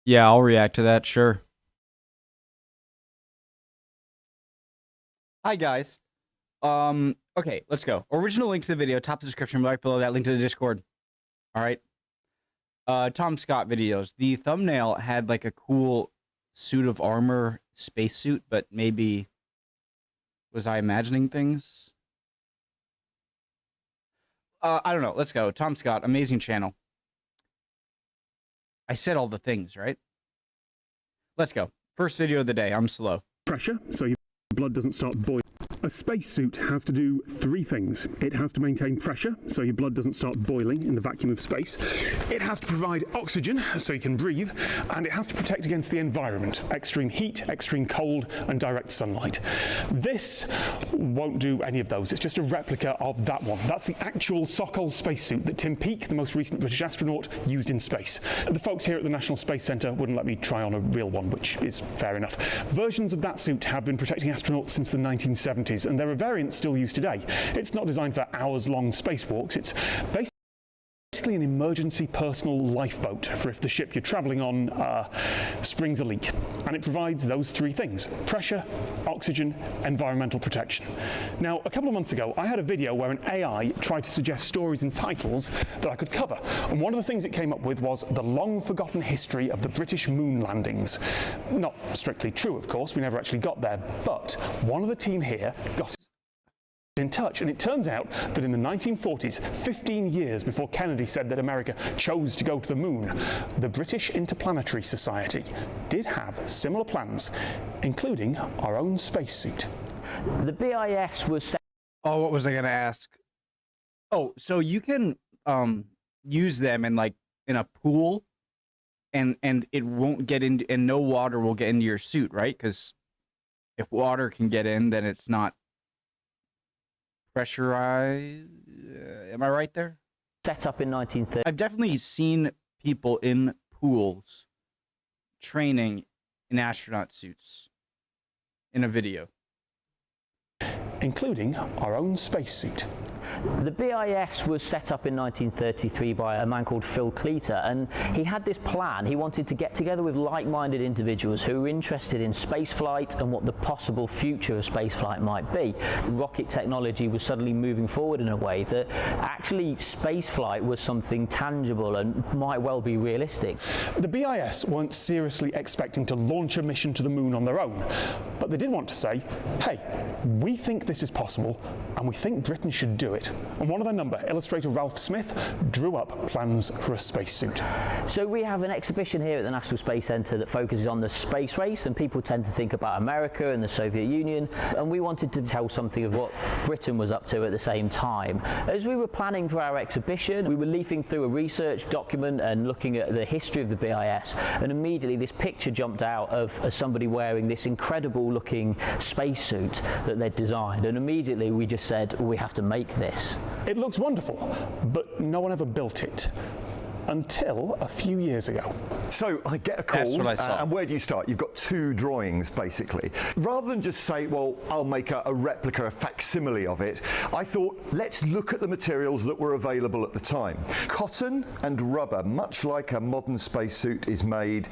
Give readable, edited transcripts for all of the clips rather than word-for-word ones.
Yeah, I'll react to that, sure. Hi, guys. Okay, let's go. Original link to the video, top of the description, right below that, link to the Discord. All right. Tom Scott videos. The thumbnail had like a cool suit of armor spacesuit, but maybe was I imagining things? I don't know. Let's go. Tom Scott, amazing channel. I said all the things, right? Let's go. First video of the day. I'm slow. Pressure, so your blood doesn't start boiling. A spacesuit has to do three things. It has to maintain pressure, so your blood doesn't start boiling in the vacuum of space. It has to provide oxygen, so you can breathe, and it has to protect against the environment, extreme heat, extreme cold, and direct sunlight. This won't do any of those. It's just a replica of that one. That's the actual Sokol spacesuit that Tim Peake, the most recent British astronaut, used in space. The folks here at the National Space Centre wouldn't let me try on a real one, which is fair enough. Versions of that suit have been protecting astronauts since the 1970s. And there are variants still used today. It's not designed for hours-long spacewalks. It's basically an emergency personal lifeboat for if the ship you're travelling on springs a leak. And it provides those three things: pressure, oxygen, environmental protection. Now, a couple of months ago, I had a video where an AI tried to suggest stories and titles that I could cover. And one of the things it came up with was the long-forgotten history of the British moon landings. Not strictly true, of course. We never actually got there. But one of the team here got in touch, and it turns out that in the 1940s, 15 years before Kennedy said that America chose to go to the moon, the British Interplanetary Society did have similar plans, including our own spacesuit. The BIS was set. Oh, what was I gonna ask? Oh, so you can use them in like in a pool, and it won't get into, and no water will get into your suit, right? Because if water can get in, then it's not pressurized. Am I right there? Set up in 1930. I've definitely seen people in pools training in astronaut suits in a video. Including our own spacesuit. The BIS was set up in 1933 by a man called Phil Cleater, and he had this plan. He wanted to get together with like-minded individuals who were interested in spaceflight and what the possible future of spaceflight might be. Rocket technology was suddenly moving forward in a way that actually spaceflight was something tangible and might well be realistic. The BIS weren't seriously expecting to launch a mission to the moon on their own, but they did want to say, hey, we think this is possible, and we think Britain should do it. And one of their number, illustrator Ralph Smith, drew up plans for a spacesuit. So we have an exhibition here at the National Space Centre that focuses on the space race, and people tend to think about America and the Soviet Union, and we wanted to tell something of what Britain was up to at the same time. As we were planning for our exhibition, we were leafing through a research document and looking at the history of the BIS, and immediately this picture jumped out of somebody wearing this incredible looking spacesuit that they'd designed, and immediately we just said, we have to make this. It looks wonderful, but no one ever built it. Until a few years ago. So I get a call, That's what I saw. And where do you start? You've got two drawings, basically. Rather than just say, well, I'll make a replica, a facsimile of it, I thought, let's look at the materials that were available at the time. Cotton and rubber, much like a modern spacesuit, is made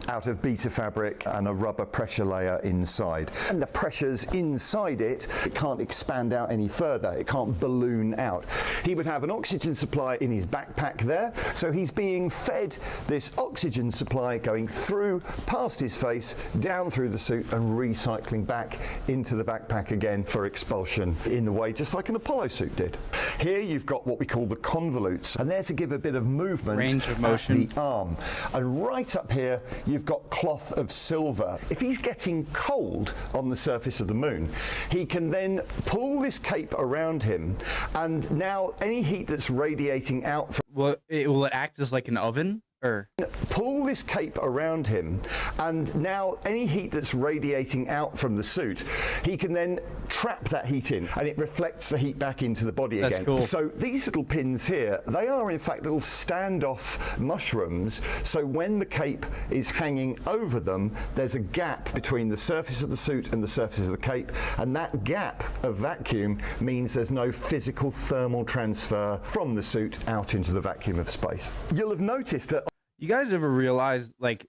out of beta fabric and a rubber pressure layer inside. And the pressures inside it can't expand out any further. It can't balloon out. He would have an oxygen supply in his backpack there, so he's being fed this oxygen supply going through, past his face, down through the suit and recycling back into the backpack again for expulsion in the way just like an Apollo suit did. Here you've got what we call the convolutes, and they're to give a bit of movement, range of motion, at the arm. And right up here you've got cloth of silver. If he's getting cold on the surface of the moon, he can then pull this cape around him, and now any heat that's radiating out from Will it act as like an oven? Or pull this cape around him, and now any heat that's radiating out from the suit, he can then trap that heat in, and it reflects the heat back into the body That's again. cool. So these little pins here, they are in fact little standoff mushrooms, so when the cape is hanging over them, there's a gap between the surface of the suit and the surface of the cape, and that gap of vacuum means there's no physical thermal transfer from the suit out into the vacuum of space. You'll have noticed that you guys ever realize, like,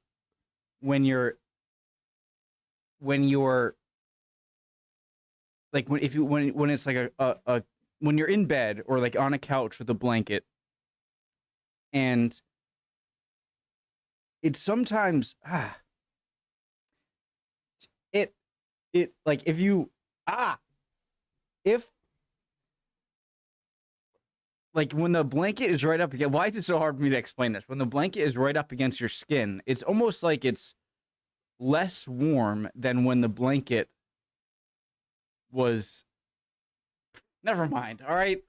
when you're like when it's like a when you're in bed or like on a couch with a blanket, and it's sometimes it like if like when the blanket is right up against, why is it so hard for me to explain this? When the blanket is right up against your skin, it's almost like it's less warm than when the blanket was. Never mind. All right.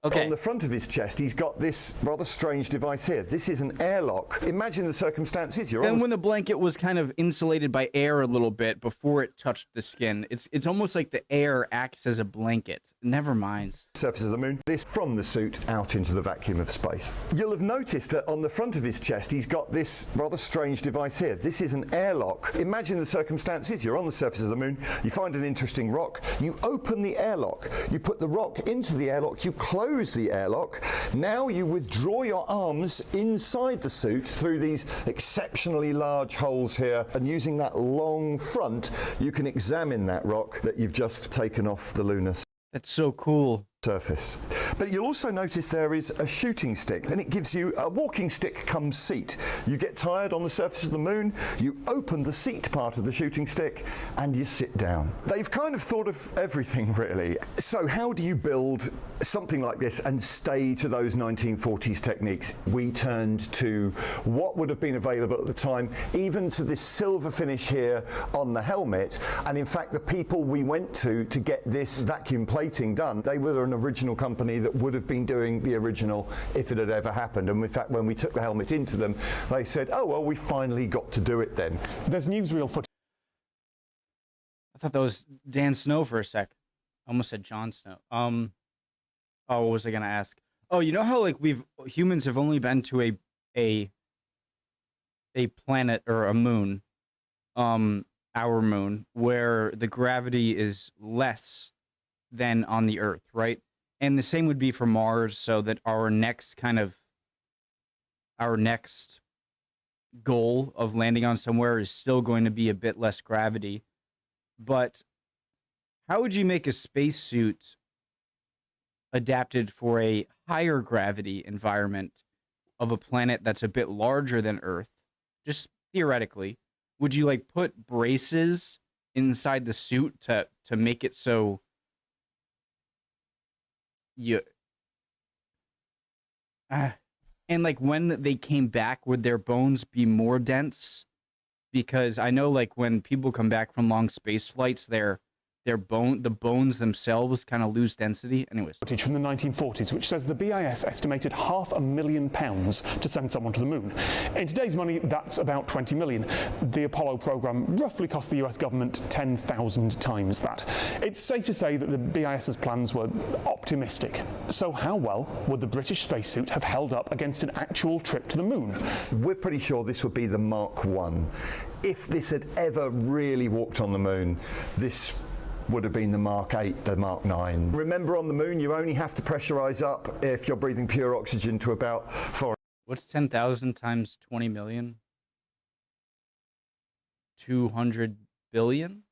Okay. On the front of his chest, he's got this rather strange device here. This is an airlock. Imagine the circumstances. You're on when the blanket was kind of insulated by air a little bit before it touched the skin, it's almost like the air acts as a blanket. Never mind. Surface of the moon. This from the suit out into the vacuum of space. You'll have noticed that on the front of his chest, he's got this rather strange device here. This is an airlock. Imagine the circumstances. You're on the surface of the moon. You find an interesting rock. You open the airlock. You put the rock into the airlock. You close the airlock. Now you withdraw your arms inside the suit through these exceptionally large holes here, and using that long front, you can examine that rock that you've just taken off the lunar That's so cool. surface. But you'll also notice there is a shooting stick, and it gives you a walking stick cum seat. You get tired on the surface of the moon, you open the seat part of the shooting stick, and you sit down. They've kind of thought of everything, really. So how do you build something like this and stay to those 1940s techniques? We turned to what would have been available at the time, even to this silver finish here on the helmet. And in fact, the people we went to get this vacuum plating done, they were an original company that would have been doing the original if it had ever happened. And in fact, when we took the helmet into them, they said, oh, well, we finally got to do it then. There's newsreel footage. I thought that was Dan Snow for a sec. I almost said Jon Snow. Oh, what was I gonna ask? Oh, you know how like humans have only been to a planet or a moon, our moon, where the gravity is less than on the Earth, right? And the same would be for Mars, so that our next goal of landing on somewhere is still going to be a bit less gravity. But how would you make a spacesuit adapted for a higher gravity environment of a planet that's a bit larger than Earth? Just theoretically, would you like put braces inside the suit to make it so and like when they came back, would their bones be more dense? Because I know like when people come back from long space flights, the bones themselves kind of lose density. Anyways. Footage from the 1940s, which says the BIS estimated £500,000 to send someone to the moon. In today's money, that's about 20 million. The Apollo program roughly cost the US government 10,000 times that. It's safe to say that the BIS's plans were optimistic. So how well would the British spacesuit have held up against an actual trip to the moon? We're pretty sure this would be the Mark 1. If this had ever really walked on the moon, this would have been the Mark 8, the Mark 9. Remember, on the moon, you only have to pressurize up if you're breathing pure oxygen to about 4. What's 10,000 times 20 million? 200 billion?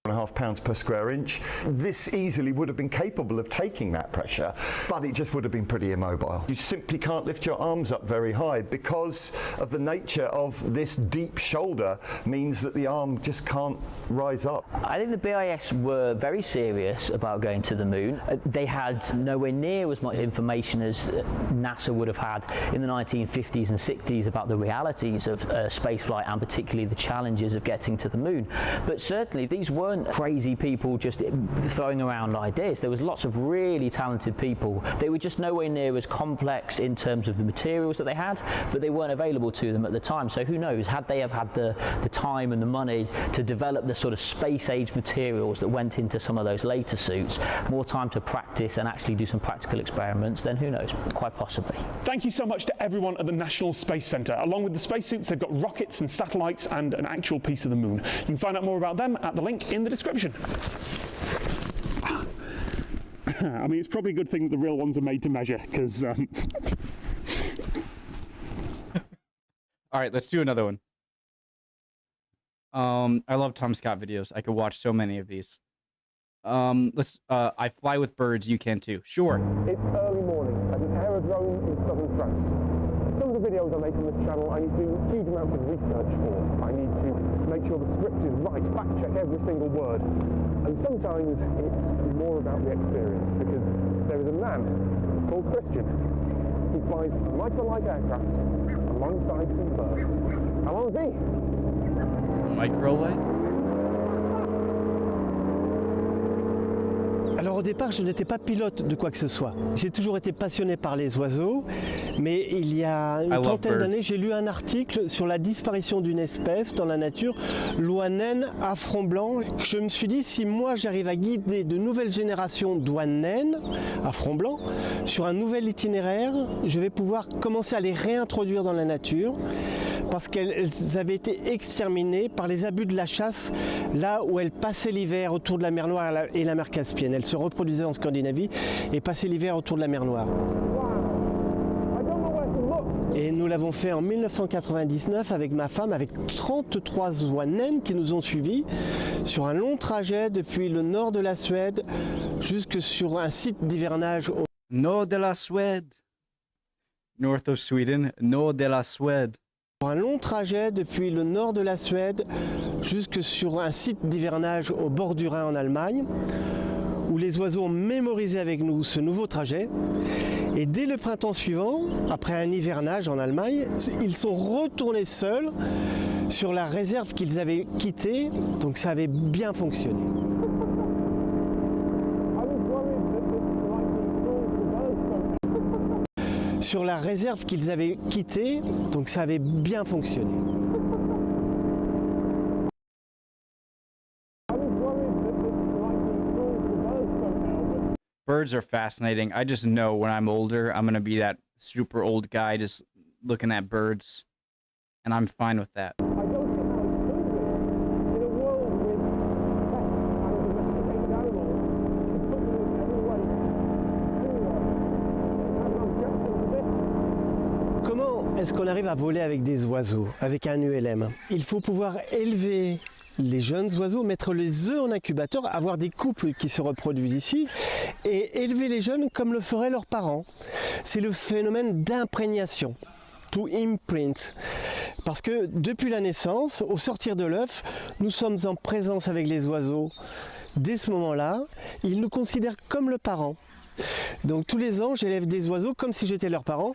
1.5 pounds per square inch. This easily would have been capable of taking that pressure, but it just would have been pretty immobile. You simply can't lift your arms up very high because of the nature of this deep shoulder means that the arm just can't rise up. I think the BIS were very serious about going to the moon. They had nowhere near as much information as NASA would have had in the 1950s and 60s about the realities of spaceflight and particularly the challenges of getting to the moon. But certainly these weren't crazy people just throwing around ideas. There was lots of really talented people. They were just nowhere near as complex in terms of the materials that they had, but they weren't available to them at the time. So who knows, had they have had the time and the money to develop the sort of space age materials that went into some of those later suits, more time to practice and actually do some practical experiments, then who knows, quite possibly. Thank you so much to everyone at the National Space Centre. Along with the spacesuits, they've got rockets and satellites and an actual piece of the moon. You can find out more about them at the link in the description. I mean, it's probably a good thing that the real ones are made to measure, because All right, let's do another one. I love Tom Scott videos. I could watch so many of these. I fly with birds. You can too. Sure. It's early morning at an aerodrome in southern France. Some of the videos I make on this channel I need to do huge amounts of research for. I need to make sure the script is right, fact check every single word. And sometimes it's more about the experience, because there is a man called Christian who flies microlight aircraft alongside some birds. Allons-y! Microlight? Alors au départ, je n'étais pas pilote de quoi que ce soit. J'ai toujours été passionné par les oiseaux, mais il y a une trentaine d'années, j'ai lu un article sur la disparition d'une espèce dans la nature, l'oie naine à front blanc. Je me suis dit, si moi j'arrive à guider de nouvelles générations d'oies naines à front blanc sur un nouvel itinéraire, je vais pouvoir commencer à les réintroduire dans la nature, parce qu'elles avaient été exterminées par les abus de la chasse là où elles passaient l'hiver autour de la mer Noire et la mer Caspienne. Elles se reproduisaient en Scandinavie et passaient l'hiver autour de la mer Noire. Et nous l'avons fait en 1999 avec ma femme, avec 33 oies naines qui nous ont suivis sur un long trajet depuis le nord de la Suède jusque sur un site d'hivernage au Nord de la Suède. North of Sweden. Nord de la Suède. un long trajet depuis le nord de la Suède jusque sur un site d'hivernage au bord du Rhin en Allemagne, où les oiseaux ont mémorisé avec nous ce nouveau trajet. Et dès le printemps suivant, après un hivernage en Allemagne, ils sont retournés seuls sur la réserve qu'ils avaient quittée, donc ça avait bien fonctionné. Sur la réserve qu'ils avaient quittée, donc ça avait bien fonctionné. Birds are fascinating. I just know when I'm older, I'm going to be that super old guy just looking at birds. And I'm fine with that. Comment est-ce qu'on arrive à voler avec des oiseaux, avec un ULM? Il faut pouvoir élever les jeunes oiseaux, mettre les œufs en incubateur, avoir des couples qui se reproduisent ici et élever les jeunes comme le feraient leurs parents. C'est le phénomène d'imprégnation, to imprint. Parce que depuis la naissance, au sortir de l'œuf, nous sommes en présence avec les oiseaux. Dès ce moment-là, ils nous considèrent comme le parent. Donc tous les ans, j'élève des oiseaux comme si j'étais leurs parents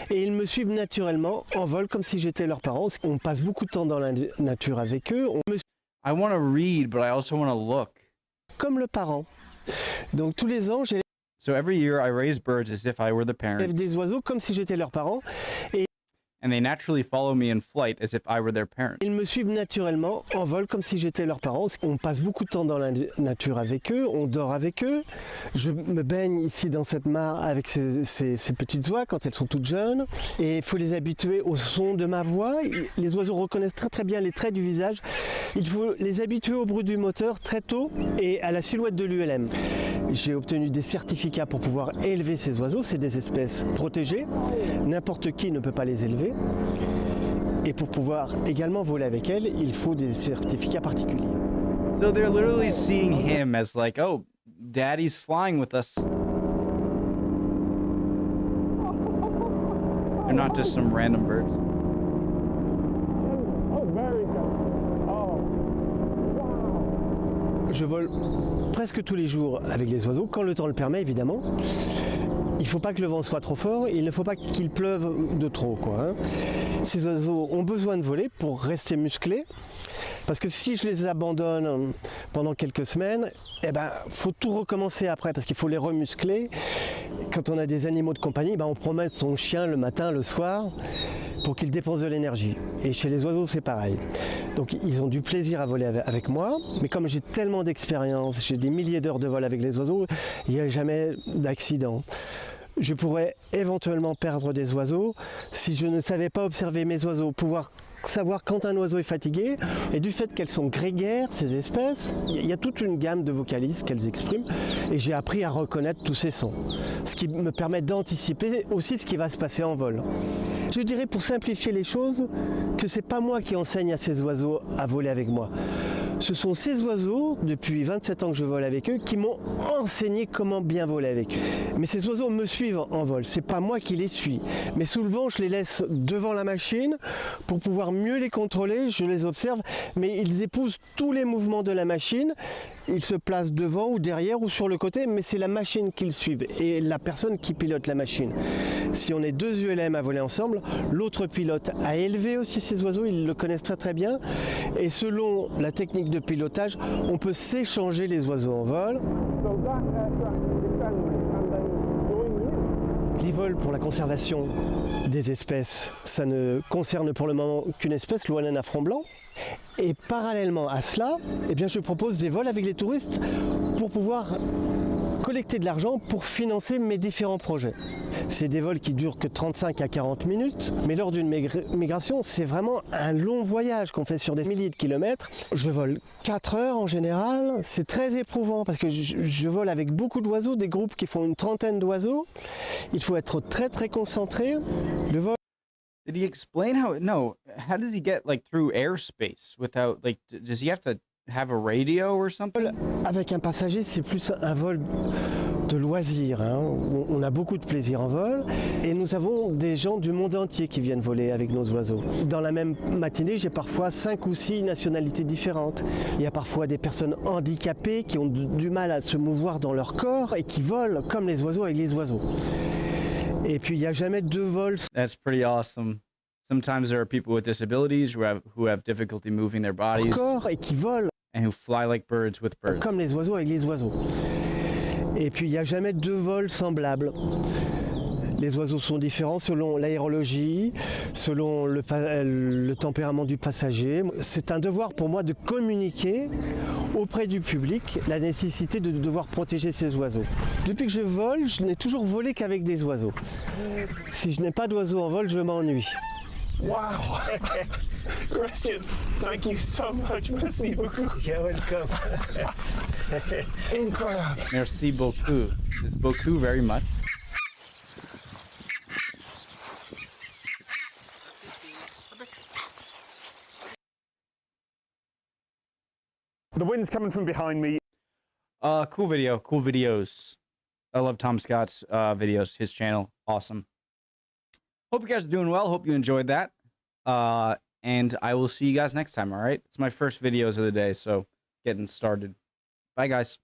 et ils me suivent naturellement en vol comme si j'étais leurs parents. On passe beaucoup de temps dans la nature avec eux. On me I want to read, but I also want to look. comme le parent. Donc tous les ans, j'élève So every year I raise birds as if I were the parent, des oiseaux comme si j'étais leurs parents et and they naturally follow me in flight as if I were their parent. ils me suivent naturellement en vol comme si j'étais leurs parents. On passe beaucoup de temps dans la nature avec eux, on dort avec eux. Je me baigne ici dans cette mare avec ces petites oies quand elles sont toutes jeunes. Et il faut les habituer au son de ma voix. Les oiseaux reconnaissent très très bien les traits du visage. Il faut les habituer au bruit du moteur très tôt et à la silhouette de l'ULM. J'ai obtenu des certificats pour pouvoir élever ces oiseaux. C'est des espèces protégées. N'importe qui ne peut pas les élever. Et pour pouvoir également voler avec elles, il faut des certificats particuliers. So they're literally seeing him as like, oh, daddy's flying with us. They're not just some random birds. Je vole presque tous les jours avec les oiseaux, quand le temps le permet évidemment. Il ne faut pas que le vent soit trop fort, il ne faut pas qu'il pleuve de trop, quoi. Ces oiseaux ont besoin de voler pour rester musclés, parce que si je les abandonne pendant quelques semaines, eh ben, faut tout recommencer après, parce qu'il faut les remuscler. Quand on a des animaux de compagnie, ben, on promène son chien le matin, le soir, pour qu'il dépense de l'énergie. Et chez les oiseaux, c'est pareil. Donc ils ont du plaisir à voler avec moi, mais comme j'ai tellement d'expérience, j'ai des milliers d'heures de vol avec les oiseaux, il n'y a jamais d'accident. Je pourrais éventuellement perdre des oiseaux si je ne savais pas observer mes oiseaux, pouvoir savoir quand un oiseau est fatigué, et du fait qu'elles sont grégaires, ces espèces, il y a toute une gamme de vocalises qu'elles expriment, et j'ai appris à reconnaître tous ces sons, ce qui me permet d'anticiper aussi ce qui va se passer en vol. Je dirais, pour simplifier les choses, que c'est pas moi qui enseigne à ces oiseaux à voler avec moi. Ce sont ces oiseaux, depuis 27 ans que je vole avec eux, qui m'ont enseigné comment bien voler avec eux. Mais ces oiseaux me suivent en vol, c'est pas moi qui les suis. Mais sous le vent, je les laisse devant la machine pour pouvoir mieux les contrôler, je les observe, mais ils épousent tous les mouvements de la machine. Ils se placent devant ou derrière ou sur le côté, mais c'est la machine qu'ils suivent et la personne qui pilote la machine. Si on est deux ULM à voler ensemble, l'autre pilote a élevé aussi ces oiseaux, ils le connaissent très très bien. Et selon la technique de pilotage, on peut s'échanger les oiseaux en vol. Les vols pour la conservation des espèces, ça ne concerne pour le moment qu'une espèce, l'ouanane à front blanc. Et parallèlement à cela, eh bien, je propose des vols avec les touristes pour pouvoir collecter de l'argent pour financer mes différents projets. C'est des vols qui durent que 35 à 40 minutes, mais lors d'une migration, c'est vraiment un long voyage qu'on fait sur des milliers de kilomètres. Je vole 4 heures en général, c'est très éprouvant parce que je vole avec beaucoup d'oiseaux, des groupes qui font une trentaine d'oiseaux. Il faut être très très concentré. Le vol. Did he explain how? No. How does he get like through airspace without like? Does he have to have a radio or something? Avec un passager, c'est plus un vol de loisirs. Hein. On a beaucoup de plaisir en vol et nous avons des gens du monde entier qui viennent voler avec nos oiseaux. Dans la même matinée, j'ai parfois 5 ou 6 nationalités différentes. Il y a parfois des personnes handicapées qui ont du mal à se mouvoir dans leur corps et qui volent comme les oiseaux avec les oiseaux. Et puis il n'y a jamais deux vols. That's pretty awesome. Sometimes there are people with disabilities who have difficulty moving their bodies Corps et qui volent and who fly like birds with birds. comme les oiseaux avec les oiseaux. Et puis il n'y a jamais deux vols semblables. Les oiseaux sont différents selon l'aérologie, selon le tempérament du passager. C'est un devoir pour moi de communiquer auprès du public la nécessité de devoir protéger ces oiseaux. Depuis que je vole, je n'ai toujours volé qu'avec des oiseaux. Si je n'ai pas d'oiseaux en vol, je m'ennuie. Wow! Christian, thank you so much. Merci beaucoup. You're welcome. Incroyable. Merci beaucoup. Is beaucoup very much? The wind's coming from behind me. Cool video. Cool videos. I love Tom Scott's videos. His channel, awesome. Hope you guys are doing well. Hope you enjoyed that. And I will see you guys next time, all right? It's my first videos of the day, so getting started. Bye, guys.